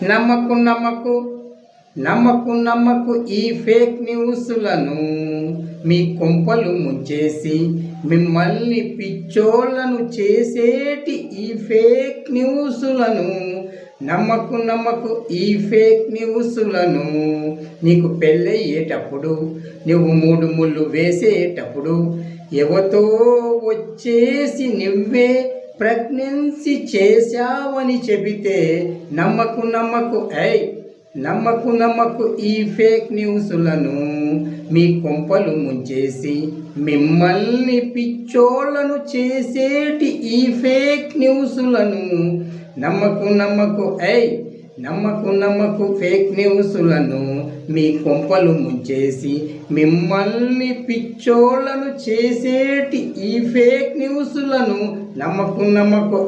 నమ్మకు నమ్మకు నమ్మకు నమ్మకు ఈ ఫేక్ న్యూస్లను, మీ కొంపలు ముంచేసి మిమ్మల్ని పిచ్చోళ్లను చేసేటి ఈ ఫేక్ న్యూస్లను. నమ్మకు నమ్మకు ఈ ఫేక్ న్యూస్లను. నీకు పెళ్ళయ్యేటప్పుడు, నువ్వు 3 ముళ్ళు వేసేటప్పుడు ఎవతో వచ్చేసి నువ్వే ప్రెగ్నెన్సీ చేశావని చెబితే నమ్మకు నమ్మకు నమ్మకు నమ్మకు ఈ ఫేక్ న్యూస్లను. మీ కొంపలు ముంచేసి మిమ్మల్ని పిచ్చోళ్లను చేసేటి ఈ ఫేక్ న్యూస్లను. నమ్మకు నమ్మకు నమ్మకు నమ్మకు ఫేక్ న్యూస్లను. మీ కొంపలు ముంచేసి మిమ్మల్ని పిచ్చోళ్లను చేసేటి ఈ ఫేక్ న్యూస్లను. నమ్మకు నమ్మకు